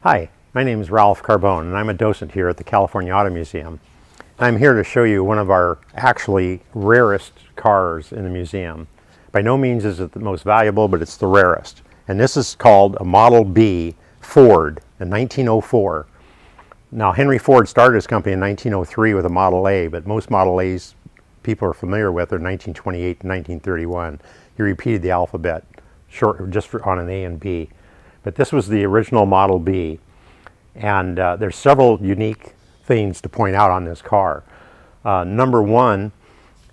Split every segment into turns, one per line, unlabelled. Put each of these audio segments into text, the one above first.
Hi, my name is Ralph Carbone and I'm a docent here at the California Auto Museum. I'm here to show you one of our actually rarest cars in the museum. By no means is it the most valuable, but it's the rarest. And this is called a Model B Ford in 1904. Now, Henry Ford started his company in 1903 with a Model A, but most Model A's people are familiar with are 1928 to 1931. He repeated the alphabet on an A and B. But this was the original Model B, and there's several unique things to point out on this car. Number one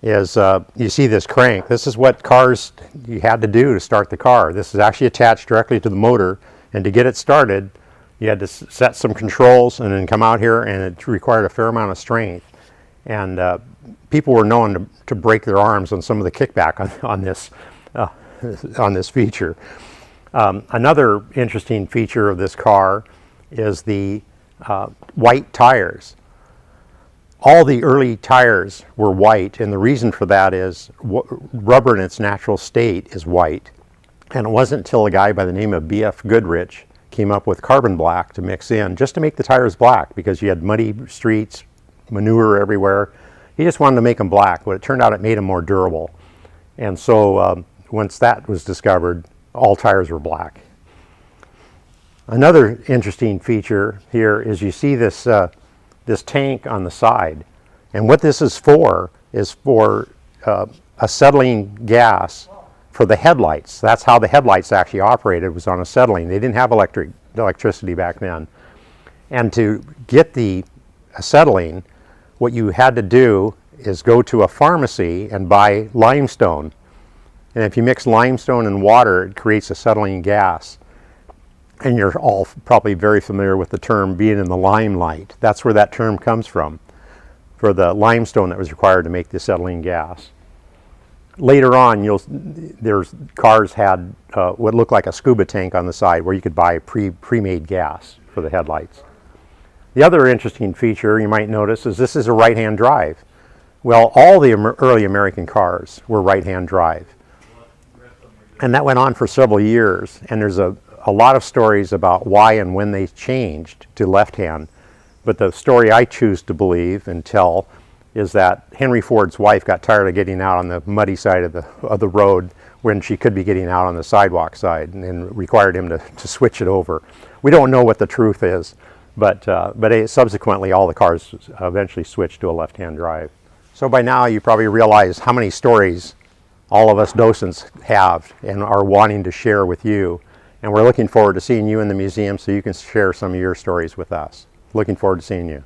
is you see this crank. This is what cars you had to do to start the car. This is actually attached directly to the motor, and to get it started you had to set some controls and then come out here, and it required a fair amount of strength. And people were known to break their arms on some of the kickback on this feature. Another interesting feature of this car is the white tires. All the early tires were white, and the reason for that is rubber in its natural state is white. And it wasn't until a guy by the name of B.F. Goodrich came up with carbon black to mix in, just to make the tires black, because you had muddy streets, manure everywhere. He just wanted to make them black, but it turned out it made them more durable. And so once that was discovered, all tires were black. Another interesting feature here is you see this tank on the side, and what this is for acetylene gas for the headlights. That's how the headlights actually operated, was on acetylene. They didn't have electricity back then. And to get the acetylene, what you had to do is go to a pharmacy and buy limestone. And if you mix limestone and water, it creates acetylene gas. And you're all probably very familiar with the term being in the limelight. That's where that term comes from, for the limestone that was required to make the acetylene gas. Later on, cars had what looked like a scuba tank on the side, where you could buy pre-made gas for the headlights. The other interesting feature you might notice is this is a right-hand drive. Well, all the early American cars were right-hand drive. And that went on for several years, and there's a lot of stories about why and when they changed to left-hand. But the story I choose to believe and tell is that Henry Ford's wife got tired of getting out on the muddy side of the road when she could be getting out on the sidewalk side, and required him to switch it over. We don't know what the truth is, but subsequently all the cars eventually switched to a left-hand drive. So by now you probably realize how many stories all of us docents have and are wanting to share with you. And we're looking forward to seeing you in the museum so you can share some of your stories with us. Looking forward to seeing you.